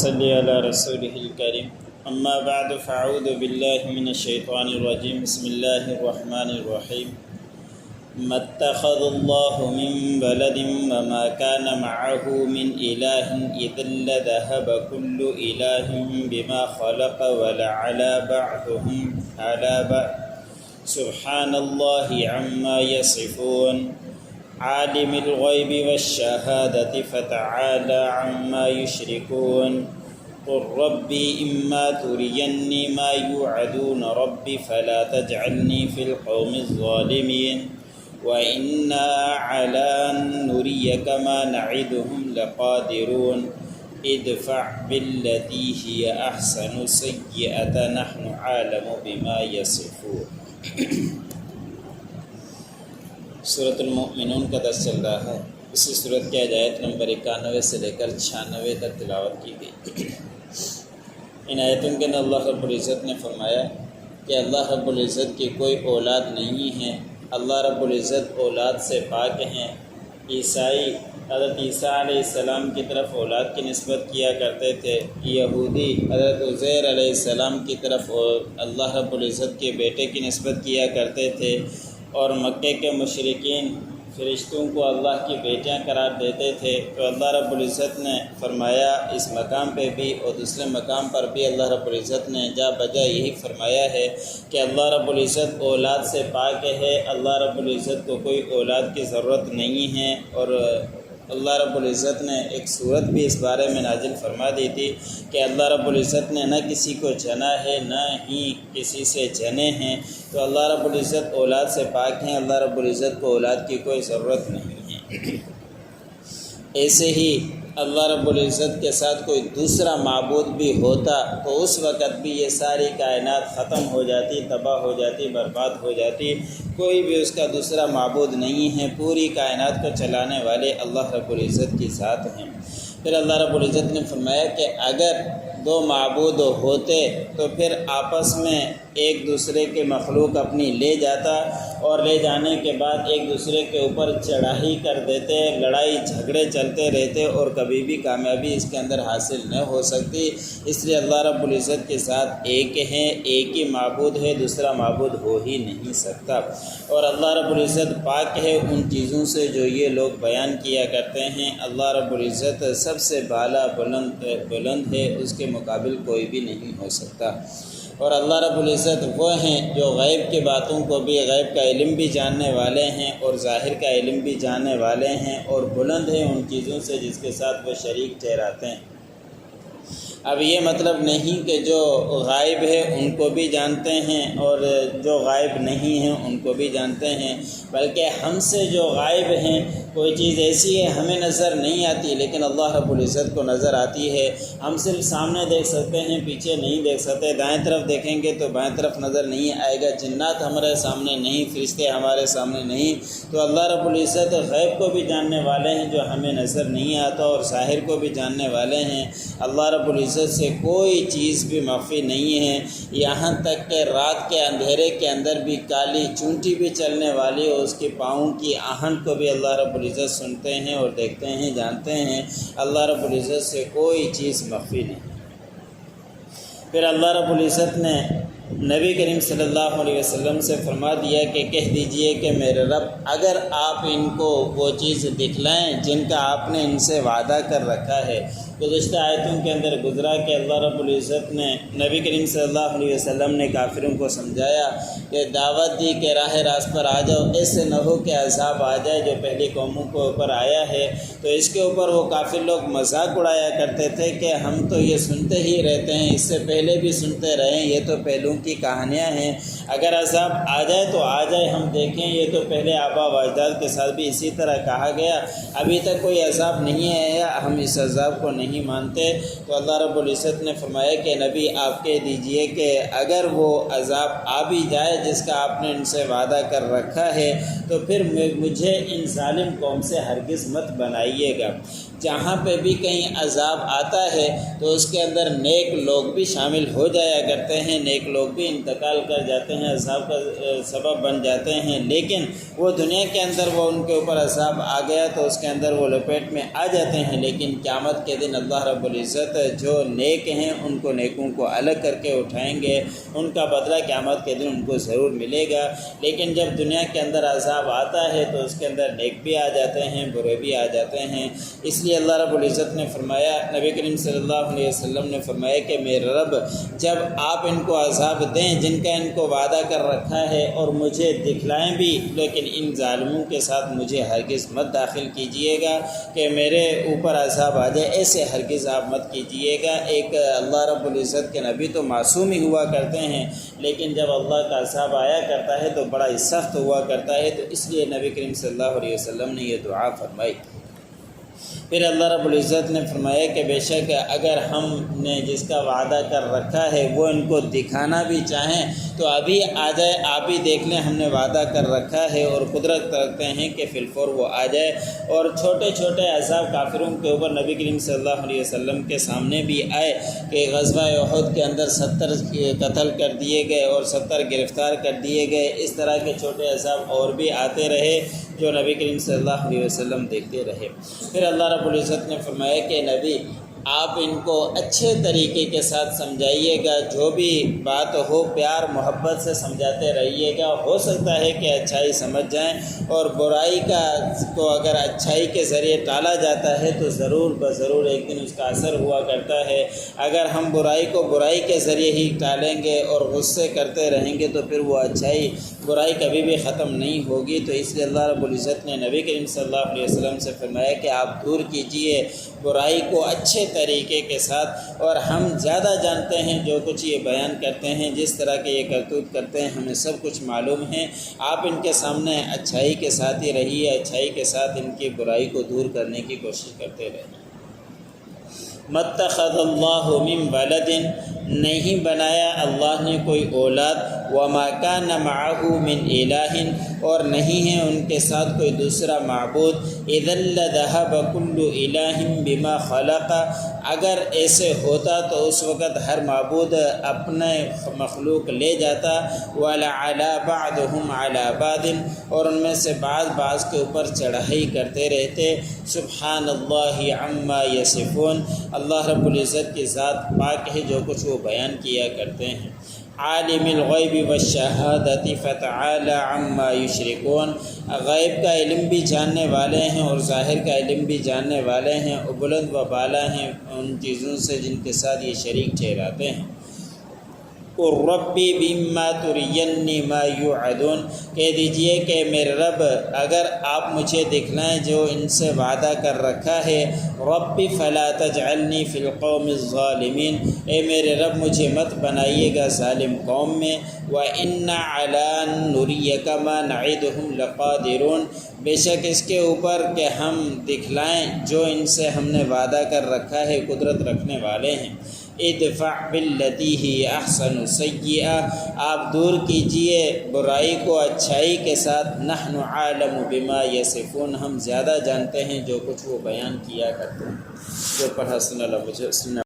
صل على رسوله الكريم اما بعد فاعوذ بالله من الشيطان الرجيم بسم الله الرحمن الرحيم ما اتخذ الله من ولد وما كان معه من إله إذا لذهب كل إله بما خلق ولعلى بعضهم على بعض سبحان الله عما يصفون عالم الغيب والشهادة فتعالى عما يشركون قل ربي إما تريني ما يوعدون ربي فلا تجعلني في القوم الظالمين وإنا على أن نريك ما نعدهم لقادرون ادفع بالتي هي أحسن السيئة نحن عالم بما يصفون۔ سورۃ المؤمنون کا درس چل رہا ہے۔ اسی سورت کی آیت نمبر 91 سے لے کر 96 تک تلاوت کی گئی۔ ان آیتوں کے اندر اللہ رب العزت نے فرمایا کہ اللہ رب العزت کی کوئی اولاد نہیں ہے، اللہ رب العزت اولاد سے پاک ہیں۔ عیسائی حضرت عیسیٰ علیہ السلام کی طرف اولاد کی نسبت کیا کرتے تھے، یہودی حضرت عزیر علیہ السلام کی طرف اللہ رب العزت کے بیٹے کی نسبت کیا کرتے تھے، اور مکے کے مشرکین فرشتوں کو اللہ کی بیٹیاں قرار دیتے تھے۔ تو اللہ رب العزت نے فرمایا اس مقام پہ بھی اور دوسرے مقام پر بھی اللہ رب العزت نے جا بجا یہی فرمایا ہے کہ اللہ رب العزت اولاد سے پاک ہے، اللہ رب العزت کو کوئی اولاد کی ضرورت نہیں ہے۔ اور اللہ رب العزت نے ایک صورت بھی اس بارے میں نازل فرما دی تھی کہ اللہ رب العزت نے نہ کسی کو جنا ہے نہ ہی کسی سے جنے ہیں، تو اللہ رب العزت اولاد سے پاک ہیں، اللہ رب العزت کو اولاد کی کوئی ضرورت نہیں ہے۔ ایسے ہی اللہ رب العزت کے ساتھ کوئی دوسرا معبود بھی ہوتا تو اس وقت بھی یہ ساری کائنات ختم ہو جاتی، تباہ ہو جاتی، برباد ہو جاتی۔ کوئی بھی اس کا دوسرا معبود نہیں ہے، پوری کائنات کو چلانے والے اللہ رب العزت کی ذات ہیں۔ پھر اللہ رب العزت نے فرمایا کہ اگر دو معبود ہوتے تو پھر آپس میں ایک دوسرے کے مخلوق اپنی لے جاتا، اور لے جانے کے بعد ایک دوسرے کے اوپر چڑھائی کر دیتے، لڑائی جھگڑے چلتے رہتے، اور کبھی بھی کامیابی اس کے اندر حاصل نہ ہو سکتی۔ اس لیے اللہ رب العزت کے ساتھ ایک ہے، ایک ہی معبود ہے، دوسرا معبود ہو ہی نہیں سکتا۔ اور اللہ رب العزت پاک ہے ان چیزوں سے جو یہ لوگ بیان کیا کرتے ہیں۔ اللہ رب العزت سب سے بالا بلند ہے، اس کے مقابل کوئی بھی نہیں ہو سکتا۔ اور اللہ رب العزت وہ ہیں جو غیب کی باتوں کو بھی، غیب کا علم بھی جاننے والے ہیں اور ظاہر کا علم بھی جاننے والے ہیں، اور بلند ہیں ان چیزوں سے جس کے ساتھ وہ شریک ٹھہراتے ہیں۔ اب یہ مطلب نہیں کہ جو غائب ہے ان کو بھی جانتے ہیں اور جو غائب نہیں ہیں ان کو بھی جانتے ہیں، بلکہ ہم سے جو غائب ہیں کوئی چیز ایسی ہے ہمیں نظر نہیں آتی لیکن اللہ رب العزت کو نظر آتی ہے۔ ہم صرف سامنے دیکھ سکتے ہیں، پیچھے نہیں دیکھ سکتے، دائیں طرف دیکھیں گے تو بائیں طرف نظر نہیں آئے گا، جنات ہمارے سامنے نہیں، فرشتے ہمارے سامنے نہیں۔ تو اللہ رب العزت غیب کو بھی جاننے والے ہیں جو ہمیں نظر نہیں آتا، اور ظاہر کو بھی جاننے والے ہیں۔ اللہ رب العزت سے کوئی چیز بھی مخفی نہیں ہے، یہاں تک کہ رات کے اندھیرے کے اندر بھی کالی چونٹی بھی چلنے والی اور اس کے پاؤں کی آہن کو بھی اللہ رب العزت سنتے ہیں اور دیکھتے ہیں، جانتے ہیں۔ اللہ رب العزت سے کوئی چیز مخفی نہیں۔ پھر اللہ رب العزت نے نبی کریم صلی اللہ علیہ وسلم سے فرما دیا کہ کہہ دیجئے کہ میرے رب اگر آپ ان کو وہ چیز دکھلائیں جن کا آپ نے ان سے وعدہ کر رکھا ہے۔ گزشتہ آیتوں کے اندر گزرا کہ اللہ رب العزت نے نبی کریم صلی اللہ علیہ وسلم نے کافروں کو سمجھایا کہ دعوت دی کہ راہ راست پر آ جاؤ، ایسے نہ ہو کہ عذاب آ جائے جو پہلی قوموں کے اوپر آیا ہے۔ تو اس کے اوپر وہ کافر لوگ مذاق اڑایا کرتے تھے کہ ہم تو یہ سنتے ہی رہتے ہیں، اس سے پہلے بھی سنتے رہے ہیں، یہ تو پہلوں کی کہانیاں ہیں، اگر عذاب آ جائے تو آ جائے، ہم دیکھیں، یہ تو پہلے آبا و اجداد کے ساتھ بھی اسی طرح کہا گیا، ابھی تک کوئی عذاب نہیں آیا، ہم اس عذاب کو نہیں مانتے۔ تو اللہ رب العزت نے فرمایا کہ نبی آپ کہہ دیجئے کہ اگر وہ عذاب آ بھی جائے جس کا آپ نے ان سے وعدہ کر رکھا ہے تو پھر مجھے ان ظالم قوم سے ہرگز مت بنائیے گا۔ جہاں پہ بھی کہیں عذاب آتا ہے تو اس کے اندر نیک لوگ بھی شامل ہو جایا کرتے ہیں، نیک لوگ بھی انتقال کر جاتے جاتے ہیں، عذاب کا سبب بن جاتے ہیں، لیکن وہ دنیا کے اندر وہ ان کے اوپر عذاب آ گیا تو اس کے اندر وہ لپیٹ میں آ جاتے ہیں، لیکن قیامت کے دن اللہ رب العزت جو نیک ہیں ان کو نیکوں کو الگ کر کے اٹھائیں گے، ان کا بدلہ قیامت کے دن ان کو ضرور ملے گا۔ لیکن جب دنیا کے اندر عذاب آتا ہے تو اس کے اندر نیک بھی آ جاتے ہیں، برے بھی آ جاتے ہیں۔ اس لیے اللہ رب العزت نے فرمایا، نبی کریم صلی اللہ علیہ وسلم نے فرمایا کہ میرے رب جب آپ ان کو عذاب دیں جن کا ان کو وعدہ کر رکھا ہے اور مجھے دکھلائیں بھی، لیکن ان ظالموں کے ساتھ مجھے ہرگز مت داخل کیجئے گا کہ میرے اوپر عذاب آ جائے، ایسے ہرگز آپ مت کیجئے گا۔ ایک اللہ رب العزت کے نبی تو معصوم ہی ہوا کرتے ہیں، لیکن جب اللہ کا عذاب آیا کرتا ہے تو بڑا ہی سخت ہوا کرتا ہے، تو اس لیے نبی کریم صلی اللہ علیہ وسلم نے یہ دعا فرمائی۔ پھر اللہ رب العزت نے فرمایا کہ بے شک اگر ہم نے جس کا وعدہ کر رکھا ہے وہ ان کو دکھانا بھی چاہیں تو ابھی آ جائے، آپ ہی دیکھ لیں، ہم نے وعدہ کر رکھا ہے اور قدرت رکھتے ہیں کہ فی الفور وہ آ جائے۔ اور چھوٹے چھوٹے عذاب کافروں کے اوپر نبی کریم صلی اللہ علیہ وسلم کے سامنے بھی آئے کہ غزوہ احد کے اندر 70 قتل کر دیے گئے اور 70 گرفتار کر دیے گئے۔ اس طرح کے چھوٹے عذاب اور بھی آتے رہے جو نبی کریم صلی اللہ علیہ وسلم دیکھتے رہے۔ پھر اللہ رب العزت نے فرمایا کہ نبی آپ ان کو اچھے طریقے کے ساتھ سمجھائیے گا، جو بھی بات ہو پیار محبت سے سمجھاتے رہیے گا، ہو سکتا ہے کہ اچھائی سمجھ جائیں، اور برائی کو اگر اچھائی کے ذریعے ٹالا جاتا ہے تو ضرور بضرور ایک دن اس کا اثر ہوا کرتا ہے۔ اگر ہم برائی کو برائی کے ذریعے ہی ٹالیں گے اور غصے کرتے رہیں گے تو پھر وہ اچھائی برائی کبھی بھی ختم نہیں ہوگی۔ تو اس لیے اللہ رب العزت نے نبی کریم صلی اللہ علیہ وسلم سے فرمایا کہ آپ دور کیجئے برائی کو اچھے طریقے کے ساتھ، اور ہم زیادہ جانتے ہیں جو کچھ یہ بیان کرتے ہیں، جس طرح کے یہ کرتوت کرتے ہیں، ہمیں سب کچھ معلوم ہے۔ آپ ان کے سامنے اچھائی کے ساتھ ہی رہیے، اچھائی کے ساتھ ان کی برائی کو دور کرنے کی کوشش کرتے رہیں۔ متخذ اللہ من ولد، نہیں بنایا اللہ نے کوئی اولاد، وما کان معہ من الہ، اور نہیں ہے ان کے ساتھ کوئی دوسرا معبود، اذا لذہب کل الہ بما خلق، اگر ایسے ہوتا تو اس وقت ہر معبود اپنے مخلوق لے جاتا، وَلَعَلَى بَعْضُهُمْ عَلَى بَعْضٍ، اور ان میں سے بعض کے اوپر چڑھائی کرتے رہتے۔ سبحان اللہ عما یصفون، اللہ رب العزت کی ذات پاک ہے جو کچھ وہ بیان کیا کرتے ہیں۔ عالم الغیب والشہادۃ فتعالی عما یشرکون، غیب کا علم بھی جاننے والے ہیں اور ظاہر کا علم بھی جاننے والے ہیں، اور بلند و بالا ہیں ان چیزوں سے جن کے ساتھ یہ شریک ٹھہراتے ہیں۔ اور ربی بما ترینی ما یوعدون، کہہ دیجئے کہ میرے رب اگر آپ مجھے دکھلائیں جو ان سے وعدہ کر رکھا ہے، ربی فلا تجعلنی فی القوم الظالمین، اے میرے رب مجھے مت بنائیے گا ظالم قوم میں، وَإِنَّ عَلَىٰ أَن نُّرِيَّكَ مَا نَعِدُهُمْ لَقَادِرُونَ، بے شک اس کے اوپر کہ ہم دکھلائیں جو ان سے ہم نے وعدہ کر رکھا ہے قدرت رکھنے والے ہیں۔ ادفع باللتی ہی احسن سیئہ، آپ دور کیجئے برائی کو اچھائی کے ساتھ، نحن عالم بما یصفون، ہم زیادہ جانتے ہیں جو کچھ وہ بیان کیا کرتے ہیں۔ جو پڑھا سن اللہ مجھے